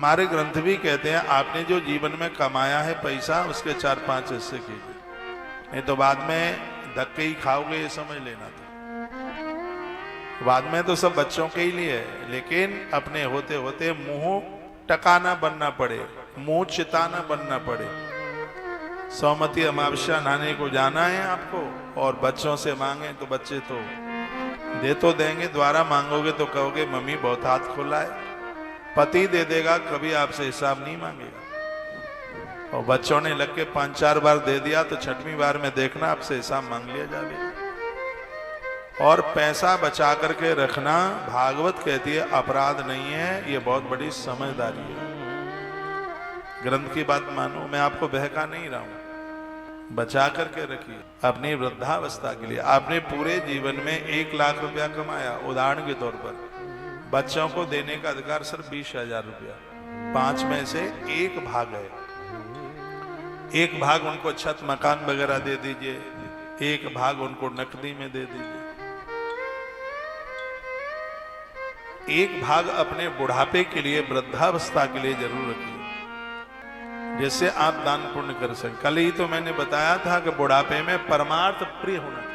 हमारे ग्रंथ भी कहते हैं आपने जो जीवन में कमाया है पैसा उसके 4-5 हिस्से कीजिए, नहीं तो बाद में धक्के ही खाओगे, ये समझ लेना था। बाद में तो सब बच्चों के ही लिए है, लेकिन अपने होते होते मुंह टकाना बनना पड़े, मुंह चिताना बनना पड़े। सौमती अमावस्या नहाने को जाना है आपको, और बच्चों से मांगे तो बच्चे तो दे तो देंगे, द्वारा मांगोगे तो कहोगे मम्मी बहुत हाथ खोला है। पति दे देगा, कभी आपसे हिसाब नहीं मांगेगा। और बच्चों ने लग के 5-4 बार दे दिया तो 6वीं बार में देखना आपसे हिसाब मांग लिया जाएगा। और पैसा बचा करके रखना, भागवत कहती है अपराध नहीं है, ये बहुत बड़ी समझदारी है। ग्रंथ की बात मानो, मैं आपको बहका नहीं रहा हूं। बचा करके रखिए अपनी वृद्धावस्था के लिए। आपने पूरे जीवन में 1 लाख रुपया कमाया, उदाहरण के तौर पर बच्चों को देने का अधिकार सिर्फ 20,000 रुपया, 5 में से 1 भाग है। 1 भाग उनको छत मकान वगैरह दे दीजिए, 1 भाग उनको नकदी में दे दीजिए, 1 भाग अपने बुढ़ापे के लिए, वृद्धावस्था के लिए जरूर रखिए, जिससे आप दान पुण्य कर सकें। कल ही तो मैंने बताया था कि बुढ़ापे में परमार्थ प्रिय होना चाहिए।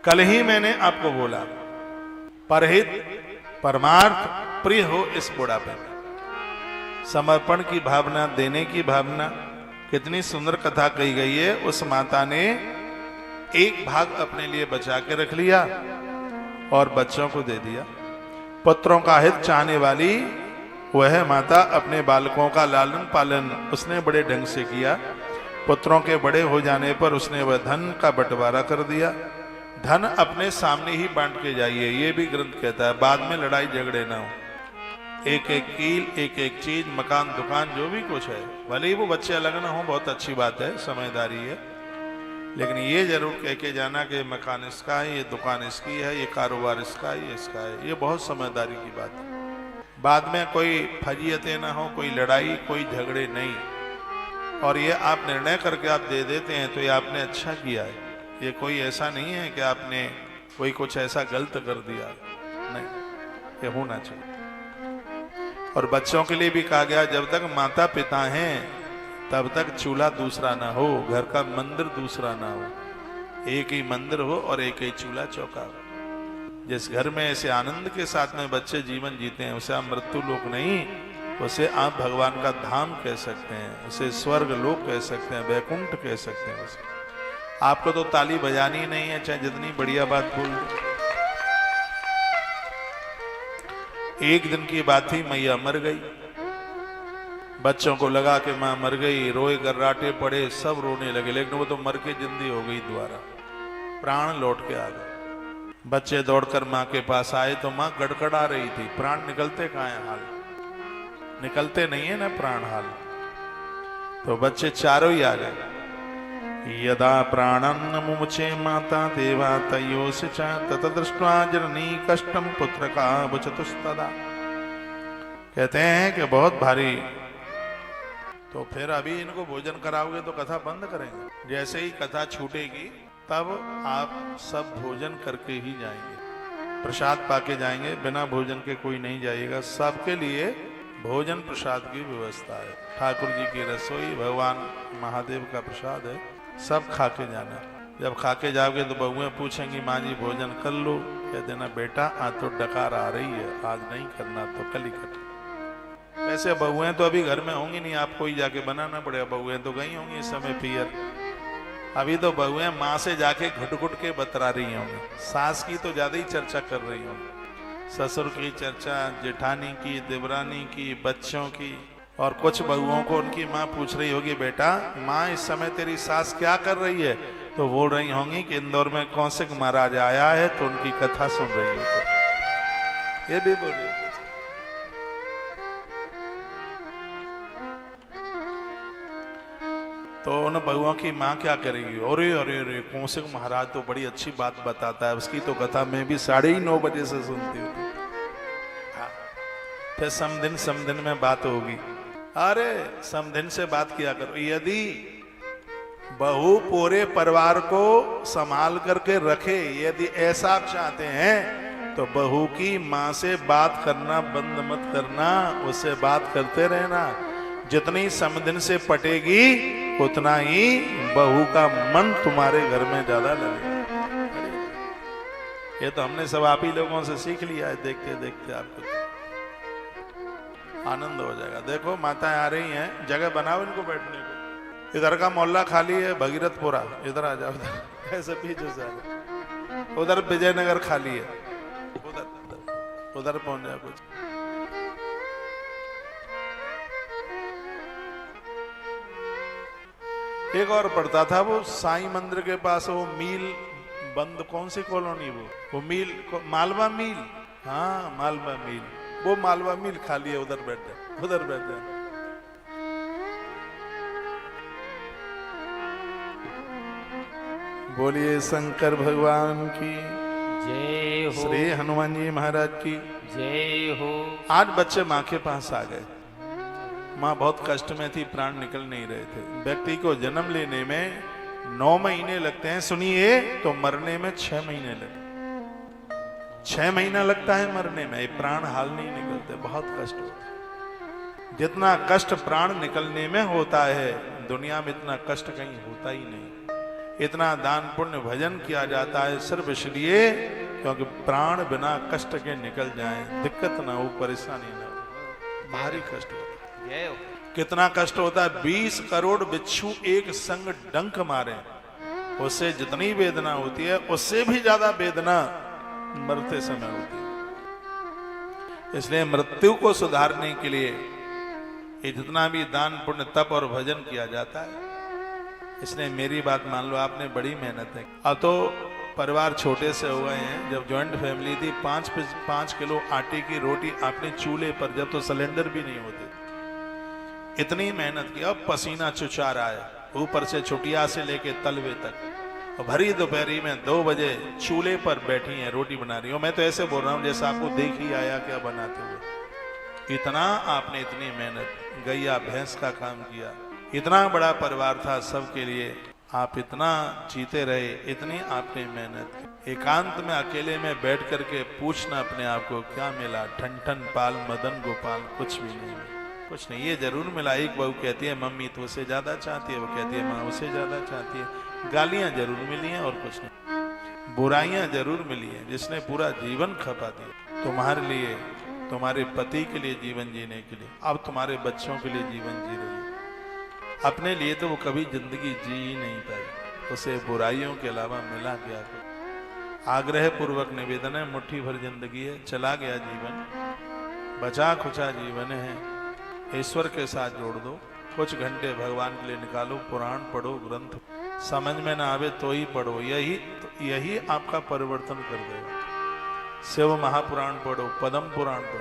कल ही मैंने आपको बोला परहित परमार्थ प्रिय हो इस बुढ़ापे में। समर्पण की भावना, देने की भावना, कितनी सुंदर कथा कही गई है। उस माता ने 1 भाग अपने लिए बचा के रख लिया और बच्चों को दे दिया। पुत्रों का हित चाहने वाली वह माता अपने बालकों का लालन पालन उसने बड़े ढंग से किया। पुत्रों के बड़े हो जाने पर उसने वह धन का बंटवारा कर दिया। धन अपने सामने ही बांट के जाइए, ये भी ग्रंथ कहता है, बाद में लड़ाई झगड़े ना हो। एक एक कील, एक एक चीज, मकान दुकान जो भी कुछ है, भले ही वो बच्चे अलग ना हो, बहुत अच्छी बात है, समझदारी है, लेकिन ये जरूर कह के जाना कि मकान इसका है, ये दुकान इसकी है, ये कारोबार इसका है, ये इसका है। ये बहुत समझदारी की बात है। बाद में कोई फजीयतें ना हो, कोई लड़ाई, कोई झगड़े नहीं। और ये आप निर्णय करके आप दे देते हैं तो ये आपने अच्छा किया है। ये कोई ऐसा नहीं है कि आपने कोई कुछ ऐसा गलत कर दिया, नहीं, ये होना चाहिए। और बच्चों के लिए भी कहा गया जब तक माता पिता हैं तब तक चूल्हा दूसरा ना हो, घर का मंदिर दूसरा ना हो, एक ही मंदिर हो और एक ही चूल्हा चौका हो। जिस घर में ऐसे आनंद के साथ में बच्चे जीवन जीते हैं उसे आप मृत्यु लोक नहीं, उसे आप भगवान का धाम कह सकते हैं, उसे स्वर्ग लोक कह सकते हैं, वैकुंठ कह सकते हैं। उसे आपको तो ताली बजानी नहीं है, चाहे जितनी बढ़िया बात बोल दो। एक दिन की बात थी, मैया मर गई। बच्चों को लगा कि मां मर गई, रोए गर्राटे पड़े, सब रोने लगे, लेकिन वो तो मर के जिंदी हो गई दोबारा, प्राण लौट के आ गए। बच्चे दौड़कर मां के पास आए तो मां गड़गड़ा रही थी। प्राण निकलते कहाँ हैं हाल, निकलते नहीं है ना प्राण हाल। तो बच्चे चारों ही आ गए। यदा प्राणन्न मुमुचे माता देवा तयोस्य च तत दृष्ट्वा जननी कष्टम पुत्र का बुचतुस्तदा। कहते हैं कि बहुत भारी, तो फिर अभी इनको भोजन कराओगे तो कथा बंद करेंगे। जैसे ही कथा छूटेगी तब आप सब भोजन करके ही जाएंगे, प्रसाद पाके जाएंगे, बिना भोजन के कोई नहीं जाएगा। सबके लिए भोजन प्रसाद की व्यवस्था है। ठाकुर जी की रसोई भगवान महादेव का प्रसाद है, सब खा के जाना। जब खा के जाओगे तो बहुएं पूछेंगी माँ जी भोजन कर लो, कह देना बेटा आज तो डकार आ रही है, आज नहीं करना तो कल ही करना। वैसे बहुएं तो अभी घर में होंगी नहीं, आपको ही जाके बनाना पड़ेगा। बहुएं तो गई होंगी इस समय पियर, अभी तो बहुएं माँ से जाके घुट घुट के बतरा रही होंगी। सास की तो ज्यादा ही चर्चा कर रही होंगी, ससुर की चर्चा, जेठानी की, देवरानी की, बच्चों की। और कुछ बहुओं को उनकी माँ पूछ रही होगी बेटा माँ इस समय तेरी सास क्या कर रही है, तो बोल रही होंगी कि इंदौर में कौशिक महाराज आया है तो उनकी कथा सुन रही है। ये भी बोल रही है। तो उन बहुओं की माँ क्या करेगी, अरे अरे अरे कौशिक महाराज तो बड़ी अच्छी बात बताता है, उसकी तो कथा मैं भी 9:30 बजे से सुनती हूँ। हाँ। फिर समदिन में बात होगी, अरे समदिन से बात किया करो। यदि बहू पूरे परिवार को संभाल करके रखे। यदि ऐसा आप चाहते हैं तो बहू की माँ से बात करना बंद मत करना, उससे बात करते रहना। जितनी समदिन से पटेगी उतना ही बहू का मन तुम्हारे घर में ज्यादा लगेगा। ये तो हमने सब आप ही लोगों से सीख लिया है। देखते देखते आपको आनंद हो जाएगा। देखो माताएं आ रही हैं, जगह बनाओ इनको बैठने को। इधर का मोहल्ला खाली है, भगीरथपुरा, इधर आ जाओ। इधर ऐसे पीछे से आ जाओ। उधर विजयनगर खाली है, उधर उधर पहुंच जाओ कुछ। एक और पड़ता था वो साईं मंदिर के पास, वो मील बंद, कौन सी कॉलोनी वो मील, मालवा मील, हाँ मालवा मील, वो मालवा मील खाली है, उधर बैठ जाए, उधर बैठ जाए। बोलिए शंकर भगवान की जय हो। श्री हनुमान जी महाराज की जय हो। आज बच्चे माँ के पास आ गए। माँ बहुत कष्ट में थी, प्राण निकल नहीं रहे थे। व्यक्ति को जन्म लेने में 9 महीने लगते हैं, सुनिए, तो मरने में 6 महीने लगते। 6 महीना लगता है मरने में, प्राण हाल नहीं निकलते, बहुत कष्ट होता है। जितना कष्ट प्राण निकलने में होता है, दुनिया में इतना कष्ट कहीं होता ही नहीं। इतना दान पुण्य भजन किया जाता है सिर्फ इसलिए क्योंकि प्राण बिना कष्ट के निकल जाएं, दिक्कत ना हो, परेशानी ना हो, भारी कष्ट होता है। कितना कष्ट होता है, 20 करोड़ बिच्छू एक संग डंक मारे, उससे जितनी वेदना होती है उससे भी ज्यादा वेदना मरते समय होती है। इसलिए मृत्यु को सुधारने के लिए ये जितना भी दान पुण्य तप और भजन किया जाता है, इसलिए मेरी बात मान लो, आपने बड़ी मेहनत है। अब तो परिवार छोटे से हो गए हैं। जब जॉइंट फैमिली थी, 5 किलो आटे की रोटी आपने चूल्हे पर, जब तो सिलेंडर भी नहीं होते, इतनी मेहनत की। अब पसीना चुचा रहा है, ऊपर से छुटिया से लेके तलवे तक, और भरी दोपहरी में 2 बजे चूल्हे पर बैठी हैं, रोटी बना रही हो। मैं तो ऐसे बोल रहा हूँ जैसे आपको देख ही आया क्या बनाते हुए। इतना आपने, इतनी मेहनत, गैया भैंस का काम किया, इतना बड़ा परिवार था सबके लिए, आप इतना जीते रहे, इतनी आपने मेहनत की। एकांत में अकेले में बैठ करके पूछना अपने आप को, क्या मिला? ठन ठन पाल मदन गोपाल, कुछ भी नहीं, कुछ नहीं। ये जरूर मिला, एक बहू कहती है मम्मी तो उसे ज्यादा चाहती है, वो कहती है माँ उसे ज्यादा चाहती है। गालियां जरूर मिली हैं और कुछ नहीं, बुराइयां जरूर मिली हैं, जिसने पूरा जीवन खपा दिया तुम्हारे लिए, तुम्हारे पति के लिए जीवन जीने के लिए। अब तुम्हारे बच्चों के लिए जीवन जी रही है। अपने लिए तो वो कभी जिंदगी जी ही नहीं पाई, उसे बुराइयों के अलावा मिला क्या? आग्रह पूर्वक निवेदन है, मुट्ठी भर जिंदगी है, चला गया जीवन, बचा खुचा जीवन है, ईश्वर के साथ जोड़ दो। कुछ घंटे भगवान के लिए निकालो, पुराण पढ़ो, ग्रंथ समझ में ना आवे तो ही पढ़ो, यही आपका परिवर्तन कर देगा। शिव महापुराण पढ़ो, पद्म पुराण पढ़ो,